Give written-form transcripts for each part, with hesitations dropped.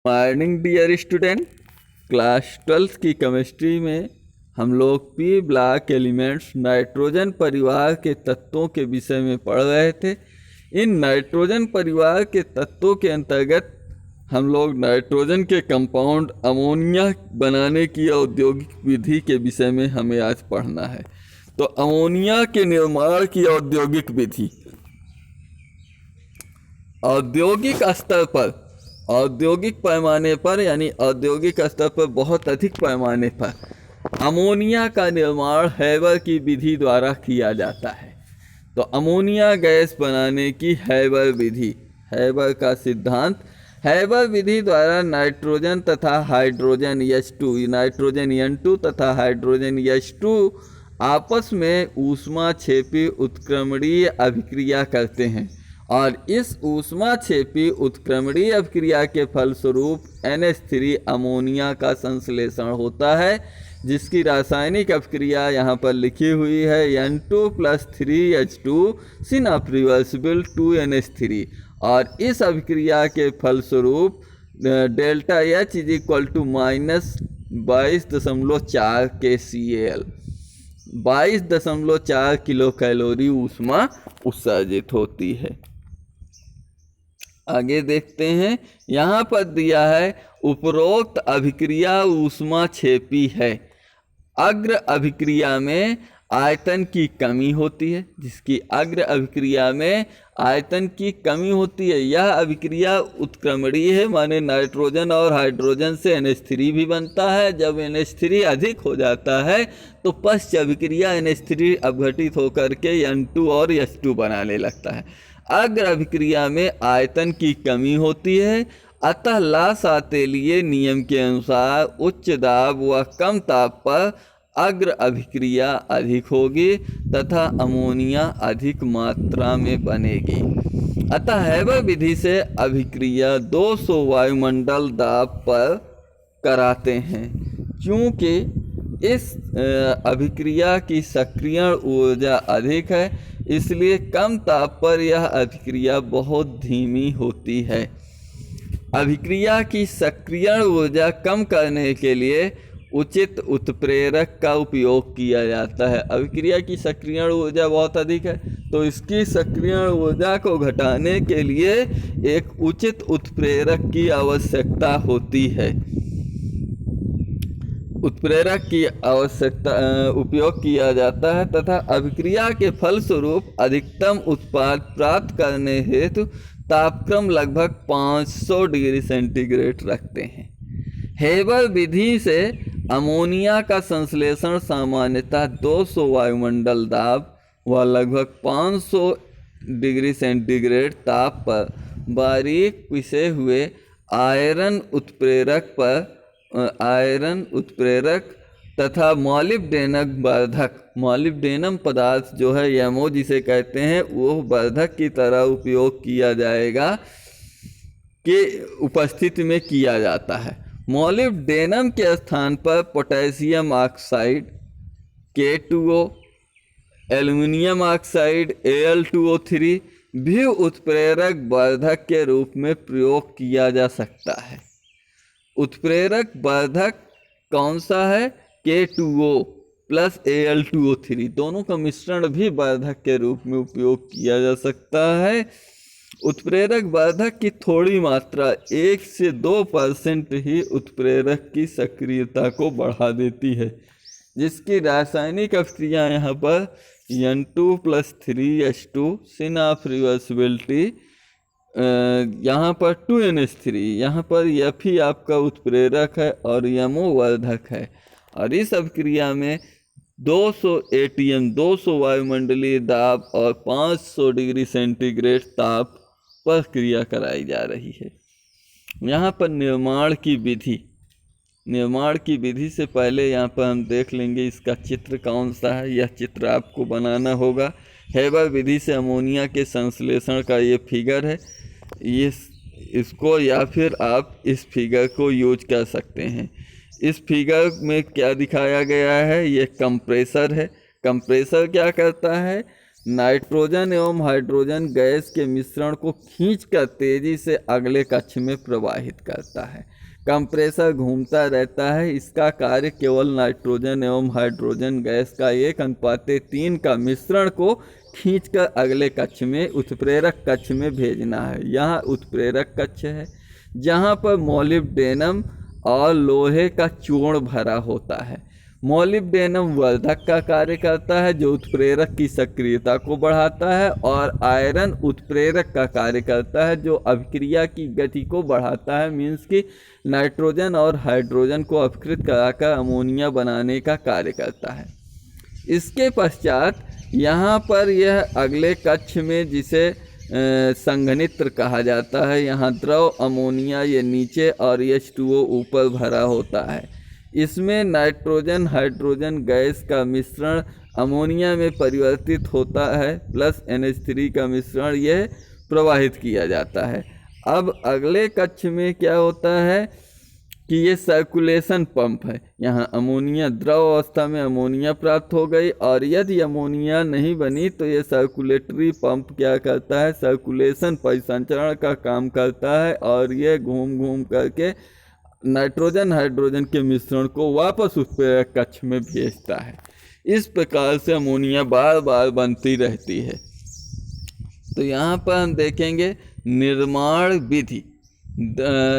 Morning dear student. Class 12 की chemistry में हम लोग पी ब्लॉक एलिमेंट्स नाइट्रोजन परिवार के तत्वों के विषय में पढ़ रहे थे। इन नाइट्रोजन परिवार के तत्वों के अंतर्गत हम लोग नाइट्रोजन के कंपाउंड अमोनिया बनाने की औद्योगिक विधि के विषय में हमें आज पढ़ना है। तो अमोनिया के निर्माण की औद्योगिक विधि औद्योगिक स्तर पर, औद्योगिक पैमाने पर यानी औद्योगिक स्तर पर बहुत अधिक पैमाने पर अमोनिया का निर्माण हैबर की विधि द्वारा किया जाता है। तो अमोनिया गैस बनाने की हैबर विधि, हैबर का सिद्धांत, हैबर विधि द्वारा नाइट्रोजन तथा हाइड्रोजन H2, नाइट्रोजन N2 तथा हाइड्रोजन H2 आपस में ऊष्माक्षेपी उत्क्रमणीय अभिक्रिया करते हैं और इस ऊष्माक्षेपी उत्क्रमणीय अभिक्रिया के फलस्वरूप NH3 अमोनिया का संश्लेषण होता है, जिसकी रासायनिक अभिक्रिया यहाँ पर लिखी हुई है N2 + 3H2 snuff reversible 2NH3। और इस अभिक्रिया के फलस्वरूप delta H = -22.4 kcal, 22.4 kilo calorie ऊष्मा उत्सर्जित होती है। आगे देखते हैं, यहाँ पर दिया है उपरोक्त अभिक्रिया ऊष्माक्षेपी है। अग्र अभिक्रिया में आयतन की कमी होती है, जिसकी अग्र अभिक्रिया में आयतन की कमी होती है। यह अभिक्रिया उत्क्रमणीय है, माने नाइट्रोजन और हाइड्रोजन से NH3 भी बनता है। जब NH3 अधिक हो जाता है तो पश्च अभिक्रिया NH3 अपघटित होकर के N2 और H2 बनाने लगता है। अग्र अभिक्रिया में आयतन की कमी होती है, अतः लासातेलिए नियम के अनुसार उच्च दाब व कम ताप पर अग्र अभिक्रिया अधिक होगी तथा अमोनिया अधिक मात्रा में बनेगी। अतः हैबर विधि से अभिक्रिया 200 वायुमंडल दाब पर कराते हैं। क्योंकि इस अभिक्रिया की सक्रियण ऊर्जा अधिक है, इसलिए कम ताप पर यह अभिक्रिया बहुत धीमी होती है। अभिक्रिया की सक्रियण ऊर्जा कम करने के लिए उचित उत्प्रेरक का उपयोग किया जाता है। अभिक्रिया की सक्रियण ऊर्जा बहुत अधिक है, तो इसकी सक्रियण ऊर्जा को घटाने के लिए एक उचित उत्प्रेरक की आवश्यकता होती है। उत्प्रेरक की आवश्यकता उपयोग किया जाता है तथा अभिक्रिया के फलस्वरूप अधिकतम उत्पाद प्राप्त करने हेतु तापक्रम लगभग 500 डिग्री सेंटीग्रेड रखते हैं। हैबर विधि से अमोनिया का संश्लेषण सामान्यतः 200 वायुमंडल दाब व लगभग 500 डिग्री सेंटीग्रेड ताप पर बारीक पिसे हुए आयरन उत्प्रेरक तथा मॉलिब्डेनम वर्धक, मॉलिब्डेनम पदार्थ जो है यमो जिसे कहते हैं, वो वर्धक की तरह उपयोग किया जाएगा के उपस्थिति में किया जाता है। मॉलिब्डेनम के स्थान पर potassium oxide K2O, aluminium oxide Al2O3 भी उत्प्रेरक वर्धक के रूप में प्रयोग किया जा सकता है। उत्प्रेरक वर्धक कौन सा है? K2O + Al2O3, दोनों का मिश्रण भी वर्धक के रूप में उपयोग किया जा सकता है। उत्प्रेरक वर्धक की थोड़ी मात्रा 1 से 2% ही उत्प्रेरक की सक्रियता को बढ़ा देती है, जिसकी रासायनिक अभिक्रिया यहाँ पर N2 + 3H2 सिनफ रिवर्सिबिलिटी, यहाँ पर 2NH3, यहाँ पर F ही आपका उत्प्रेरक है और यमो वर्धक है। और इस अभिक्रिया में 200 ATM 200 वायुमंडलीय दाब और 500 डिग्री सेंटीग्रेड ताप पर क्रिया कराई जा रही है। यहाँ पर निर्माण की विधि से पहले यहाँ पर हम देख लेंगे इसका चित्र कौन सा है। यह चित्र आपको बनाना होगा। हैबर विधि से अमोनिया के संश्लेषण का ये फिगर है, इसको या फिर आप इस फिगर को यूज कर सकते हैं। इस फिगर में क्या दिखाया गया है? ये कंप्रेसर है। कंप्रेसर क्या करता है? नाइट्रोजन एवं हाइड्रोजन गैस के मिश्रण को खींचकर तेजी से अगले कक्ष में प्रवाहित करता है। कंप्रेसर घूमता रहता है। इसका कार्य केवल नाइट्रोजन एवं हाइड्रोजन गैस का 1:3 का मिश्रण को खींचकर अगले कक्ष में उत्प्रेरक कक्ष में भेजना है। यहाँ उत्प्रेरक कक्ष है जहाँ पर मोलिब्डेनम और लोहे का चूर्ण भरा होता है। मोलिब्डेनम वर्धक का कार्य करता है जो उत्प्रेरक की सक्रियता को बढ़ाता है, और आयरन उत्प्रेरक का कार्य करता है जो अभिक्रिया की गति को बढ़ाता है। मीन्स कि नाइट्रोजन और हाइड्रोजन को अपकृत कराकर अमोनिया बनाने का कार्य करता है। इसके पश्चात यहाँ पर यह अगले कक्ष में, जिसे संघनित्र कहा जाता है, यहाँ द्रव अमोनिया ये नीचे और H2O ऊपर भरा होता है। इसमें नाइट्रोजन हाइड्रोजन गैस का मिश्रण अमोनिया में परिवर्तित होता है प्लस NH3 का मिश्रण यह प्रवाहित किया जाता है। अब अगले कक्ष में क्या होता है कि ये सर्कुलेशन पंप है। यहाँ अमोनिया द्रव अवस्था में अमोनिया प्राप्त हो गई, और यदि अमोनिया नहीं बनी तो ये सर्कुलेटरी पंप क्या करता है, सर्कुलेशन परिसंचरण का काम करता है, और ये घूम घूम करके नाइट्रोजन हाइड्रोजन के मिश्रण को वापस उत्प्रेरक कक्ष में भेजता है। इस प्रकार से अमोनिया बार बार बनती रहती है। तो यहाँ पर हम देखेंगे निर्माण विधि,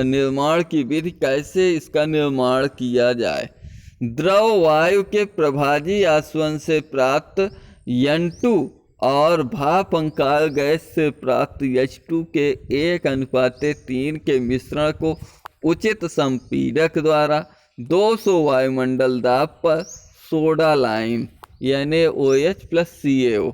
निर्माण की विधि, कैसे इसका निर्माण किया जाए। द्रव वायु के प्रभाजी आसवन से प्राप्त N2 और भाप अंगार गैस से प्राप्त H2 के 1:3 के मिश्रण को उचित संपीडक द्वारा 200 वायुमंडल दाब पर सोडा लाइम यानी OH + CaO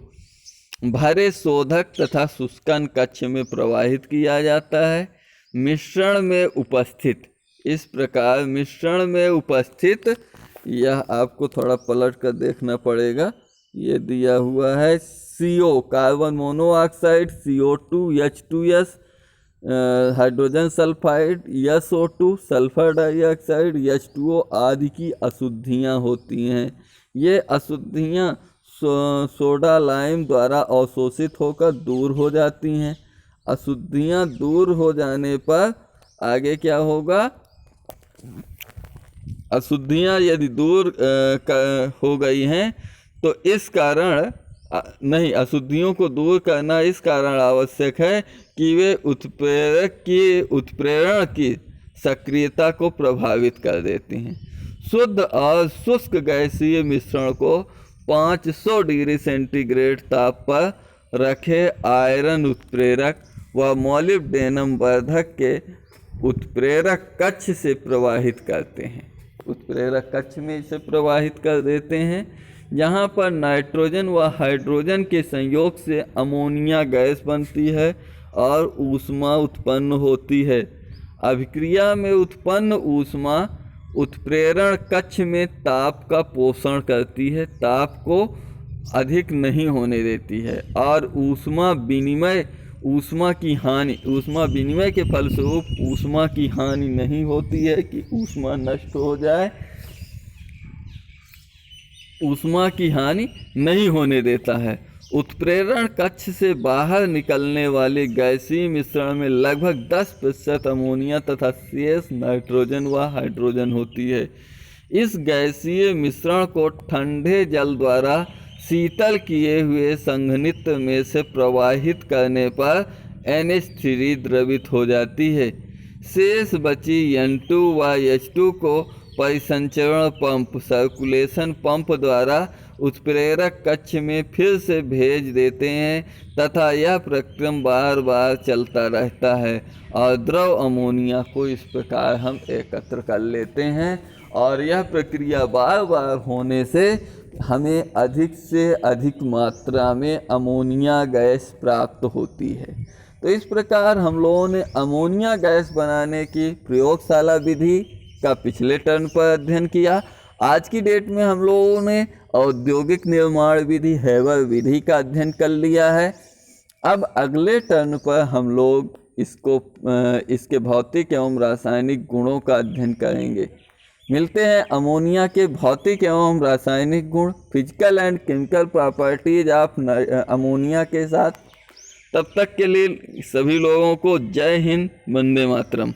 भरे शोधक तथा शुष्कन कक्ष में प्रवाहित किया जाता है। मिश्रण में उपस्थित, इस प्रकार मिश्रण में उपस्थित, यह आपको थोड़ा पलट कर देखना पड़ेगा, ये दिया हुआ है CO carbon monoxide, CO2 H2S hydrogen sulphide, SO2 sulphur dioxide, H2O आदि की अशुद्धियाँ होती हैं। ये अशुद्धियाँ सोडा लाइम द्वारा अवशोषित होकर दूर हो जाती हैं। अशुद्धियाँ दूर हो जाने पर आगे क्या होगा, अशुद्धियाँ यदि दूर हो गई हैं तो इस कारण नहीं, अशुद्धियों को दूर करना इस कारण आवश्यक है कि वे उत्प्रेरक की उत्प्रेरण की सक्रियता को प्रभावित कर देती हैं। शुद्ध और शुष्क गैसीय मिश्रण को 500 डिग्री सेंटीग्रेड ताप पर रखे आयरन उत्प्रेरक व मोलिब्डेनम वर्धक के उत्प्रेरक कक्ष से प्रवाहित करते हैं। उत्प्रेरक कक्ष में इसे प्रवाहित कर देते हैं, जहाँ पर नाइट्रोजन व हाइड्रोजन के संयोग से अमोनिया गैस बनती है और ऊष्मा उत्पन्न होती है। अभिक्रिया में उत्पन्न ऊष्मा उत्प्रेरण कक्ष में ताप का पोषण करती है, ताप को अधिक नहीं होने देती है, और ऊष्मा विनिमय के फलस्वरूप ऊष्मा की हानि नहीं होती है कि ऊष्मा नष्ट हो जाए, ऊष्मा की हानि नहीं होने देता है। उत्प्रेरण कक्ष से बाहर निकलने वाले गैसीय मिश्रण में लगभग 10% अमोनिया तथा शेष नाइट्रोजन व हाइड्रोजन होती है। इस गैसीय मिश्रण को ठंडे जल द्वारा शीतल किए हुए संघनित्र में से प्रवाहित करने पर NH3 द्रवित हो जाती है। शेष बची N2 व H2 को परिसंचरण पंप सर्कुलेशन पंप द्वारा उत्प्रेरक कक्ष में फिर से भेज देते हैं तथा यह प्रक्रम बार बार चलता रहता है, और द्रव अमोनिया को इस प्रकार हम एकत्र कर लेते हैं, और यह प्रक्रिया बार बार होने से हमें अधिक से अधिक मात्रा में अमोनिया गैस प्राप्त होती है। तो इस प्रकार हम लोगों ने अमोनिया गैस बनाने की प्रयोगशाला विधि का पिछले टर्न पर अध्ययन किया। आज की डेट में हम लोगों ने औद्योगिक निर्माण विधि हेबर विधि का अध्ययन कर लिया है। अब अगले टर्न पर हम लोग इसके भौतिक एवं रासायनिक गुणों का अध्ययन करेंगे। मिलते हैं अमोनिया के भौतिक एवं रासायनिक गुण, physical and chemical properties of ammonia के साथ। तब तक के लिए सभी लोगों को जय हिंद, वंदे मातरम।